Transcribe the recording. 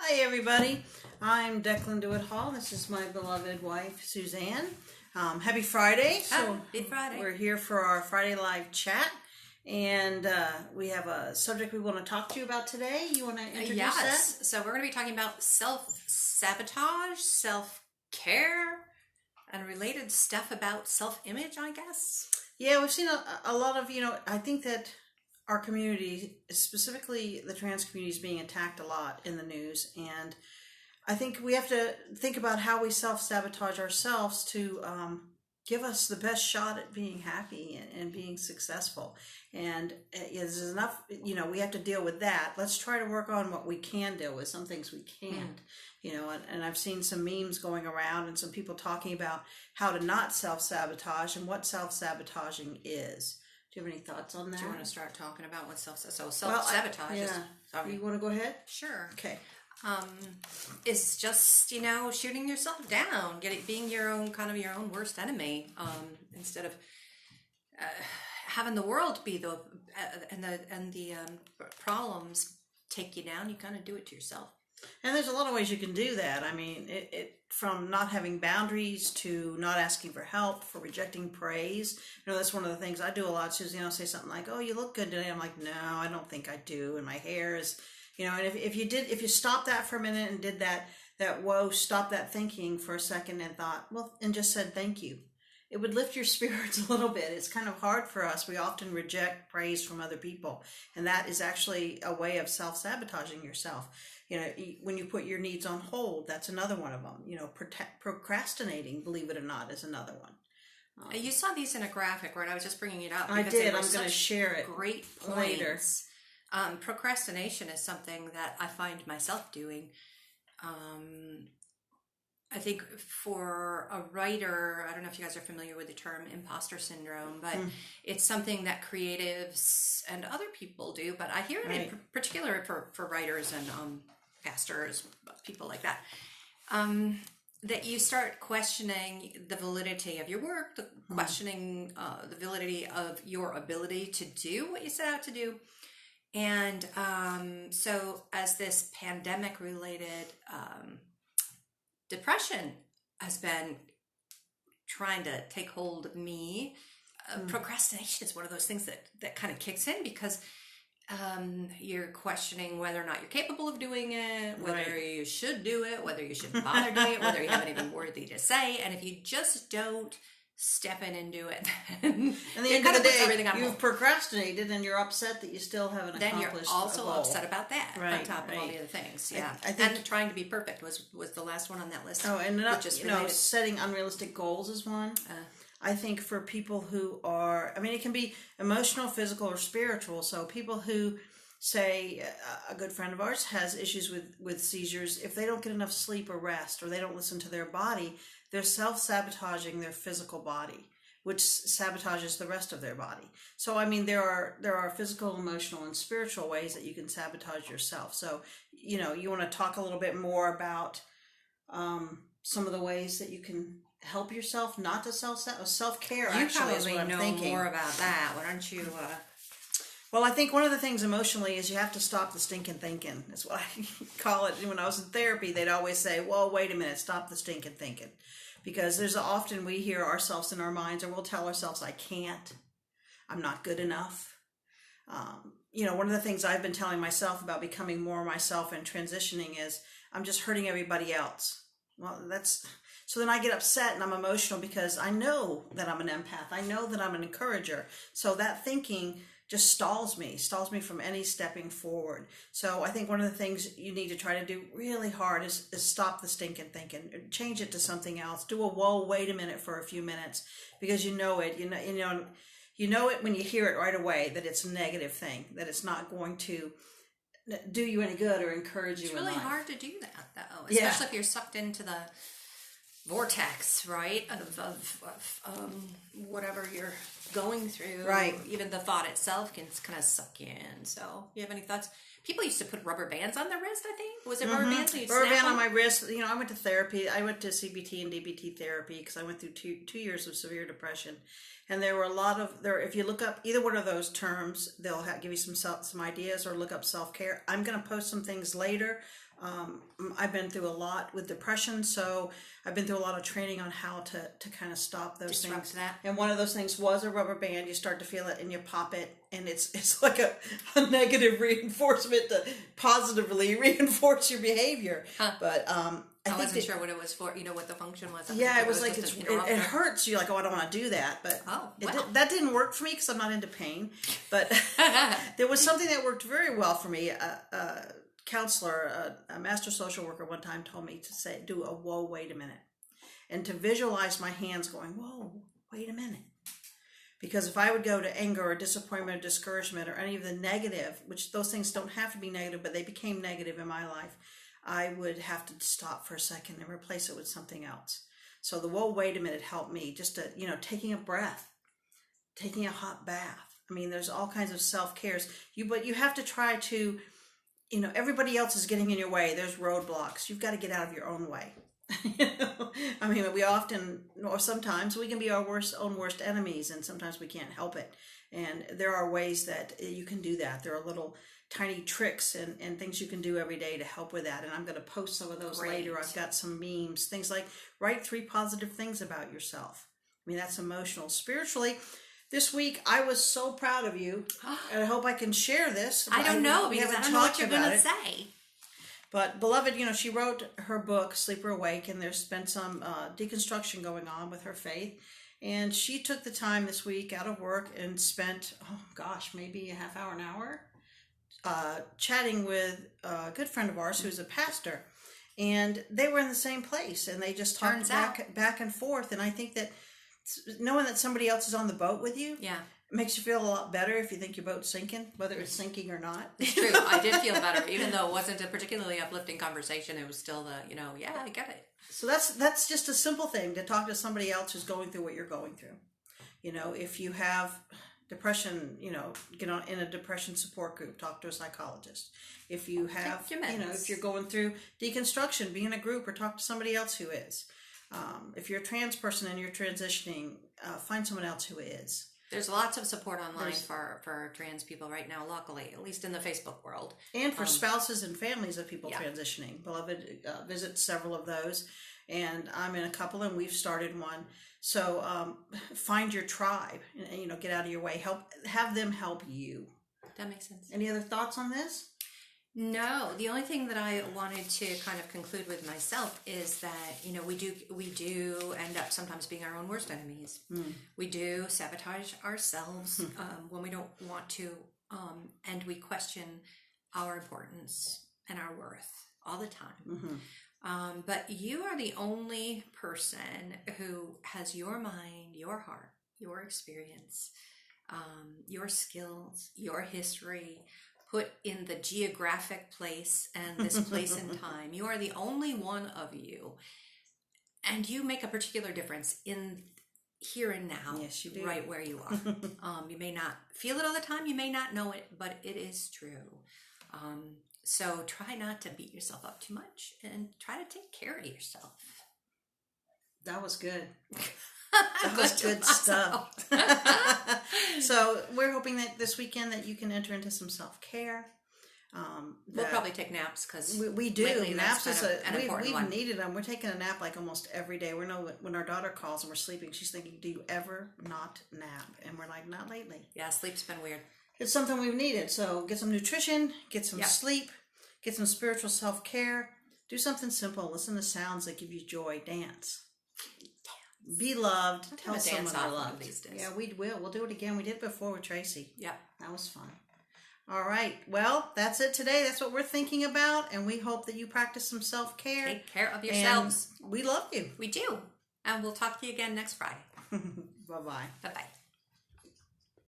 Hi, everybody. I'm Declan DeWitt Hall. This is my beloved wife, Suzanne. Happy Friday. Happy Friday. We're here for our Friday live chat, and we have a subject we want to talk to you about today. You want to introduce that? So we're going to be talking about self-sabotage, self-care, and related stuff about self-image, I guess. Yeah, we've seen a lot of, I think that our community, specifically the trans community, is being attacked a lot in the news, and I think we have to think about how we self-sabotage ourselves to give us the best shot at being happy and being successful. And there's enough, we have to deal with that. Let's try to work on what we can deal with. Some things we can't, and I've seen some memes going around and some people talking about how to not self-sabotage and what self-sabotaging is. Do you have any thoughts on that? Do you want to start talking about what self-sabotage is? Sorry. You want to go ahead? Sure. Okay. It's just, shooting yourself down, being your own worst enemy, instead of having the world be the problems take you down. You kind of do it to yourself. And there's a lot of ways you can do that. I mean, it from not having boundaries to not asking for help, for rejecting praise. That's one of the things I do a lot. Susie, I'll say something like, "Oh, you look good today." I'm like, "No, I don't think I do." And my hair is, and if you stop that for a minute and did that stop that thinking for a second and thought, and just said thank you, it would lift your spirits a little bit. It's kind of hard for us. We often reject praise from other people, and that is actually a way of self-sabotaging yourself. When you put your needs on hold, that's another one of them. Procrastinating, believe it or not, is another one. You saw these in a graphic, right? I was just bringing it up. I did. I'm going to share it great points. Later. Procrastination is something that I find myself doing. I think for a writer, I don't know if you guys are familiar with the term imposter syndrome, but it's something that creatives and other people do. But I hear it in particular for writers and pastors, people like that, that you start questioning the validity of your work, questioning the validity of your ability to do what you set out to do. And so as this pandemic-related depression has been trying to take hold of me, procrastination is one of those things that kind of kicks in because you're questioning whether or not you're capable of doing it, whether you should do it, whether you should bother doing it, whether you have anything worthy to say. And if you just don't step in and do it, and the end of the day, you've procrastinated and you're upset that you still haven't accomplished. Then you're also upset about that, on top of all the other things. Yeah, I think, and trying to be perfect was the last one on that list. Oh, and setting unrealistic goals is one. I think for people who are, it can be emotional, physical, or spiritual. So people who say, a good friend of ours has issues with seizures. If they don't get enough sleep or rest, or they don't listen to their body, they're self-sabotaging their physical body, which sabotages the rest of their body. So, there are physical, emotional, and spiritual ways that you can sabotage yourself. So, you want to talk a little bit more about some of the ways that you can help yourself not to self-care. You probably know more about that. Why don't you... Well, I think one of the things emotionally is you have to stop the stinking thinking. That's what I call it. When I was in therapy, they'd always say, well, wait a minute, stop the stinking thinking. Because there's often we hear ourselves in our minds, or we'll tell ourselves, I can't, I'm not good enough. One of the things I've been telling myself about becoming more myself and transitioning is I'm just hurting everybody else. Well, so then I get upset and I'm emotional because I know that I'm an empath. I know that I'm an encourager. So that thinking just stalls me from any stepping forward. So I think one of the things you need to try to do really hard is stop the stinking thinking, change it to something else. Do a whoa, wait a minute for a few minutes, because you know it when you hear it right away that it's a negative thing, that it's not going to do you any good or encourage you. It's really hard to do that though, especially if you're sucked into the vortex, right, of whatever you're going through. Right. Even the thought itself can kind of suck you in. So, you have any thoughts? People used to put rubber bands on their wrist, I think. Was it rubber bands? Rubber band on my wrist. I went to therapy. I went to CBT and DBT therapy because I went through two years of severe depression. And there were a lot of, if you look up either one of those terms, they'll give you some ideas, or look up self-care. I'm going to post some things later I've been through a lot with depression, so I've been through a lot of training on how to kind of stop those Disrupt things. that. And one of those things was a rubber band. You start to feel it and you pop it, and it's like a negative reinforcement to positively reinforce your behavior. But I wasn't sure what it was for. You know what the function was. Yeah, it was like it hurts. You're like, oh, I don't want to do that. But that didn't work for me because I'm not into pain. But there was something that worked very well for me. A counselor, a master social worker, one time told me to do a whoa, wait a minute, and to visualize my hands going, whoa, wait a minute. Because if I would go to anger or disappointment or discouragement or any of the negative, which those things don't have to be negative, but they became negative in my life, I would have to stop for a second and replace it with something else. So the whoa, wait a minute helped me just to, taking a breath, taking a hot bath. I mean, there's all kinds of self-cares. But you have to try to, everybody else is getting in your way. There's roadblocks. You've got to get out of your own way. I mean, we often, or sometimes we can be our own worst enemies, and sometimes we can't help it. And there are ways that you can do that. There are little tiny tricks and things you can do every day to help with that. And I'm going to post some of those later. I've got some memes, things like write 3 positive things about yourself. I mean, that's emotional. Spiritually, this week I was so proud of you, and I hope I can share this. I don't know, because I don't know what you're going to say. But beloved, she wrote her book, Sleep or Awake, and there's been some deconstruction going on with her faith. And she took the time this week out of work and spent, maybe a half hour, an hour, chatting with a good friend of ours who's a pastor. And they were in the same place, and they just talked back and forth. And I think that knowing that somebody else is on the boat with you, makes you feel a lot better if you think your boat's sinking, whether it's sinking or not. It's true. I did feel better, even though it wasn't a particularly uplifting conversation. It was still I get it. So that's just a simple thing, to talk to somebody else who's going through what you're going through. If you have depression, get on in a depression support group, talk to a psychologist. If you have, if you're going through deconstruction, be in a group or talk to somebody else who is. If you're a trans person and you're transitioning, find someone else who is. There's lots of support online for trans people right now, locally, at least in the Facebook world. And for spouses and families of people transitioning. Beloved visits several of those, and I'm in a couple, and we've started one. So find your tribe, and get out of your way. Have them help you. That makes sense. Any other thoughts on this? No, the only thing that I wanted to kind of conclude with myself is that, we do end up sometimes being our own worst enemies. We do sabotage ourselves when we don't want to, and we question our importance and our worth all the time. But you are the only person who has your mind, your heart, your experience, your skills, your history, put in the geographic place and this place and time. You are the only one of you. And you make a particular difference in here and now. Yes, you do. Right where you are. You may not feel it all the time. You may not know it, but it is true. So try not to beat yourself up too much and try to take care of yourself. That was good. That was good stuff. So we're hoping that this weekend that you can enter into some self-care. We'll probably take naps because we do. Naps is an important one. We've needed them. We're taking a nap like almost every day. When our daughter calls and we're sleeping, she's thinking, "Do you ever not nap?" And we're like, "Not lately." Yeah, sleep's been weird. It's something we've needed. So get some nutrition, get some sleep, get some spiritual self-care. Do something simple. Listen to sounds that give you joy. Dance. Be loved. Tell someone I love. Yeah, we will. We'll do it again. We did it before with Tracy. Yeah. That was fun. All right. Well, that's it today. That's what we're thinking about. And we hope that you practice some self-care. Take care of yourselves. And we love you. We do. And we'll talk to you again next Friday. Bye-bye. Bye-bye.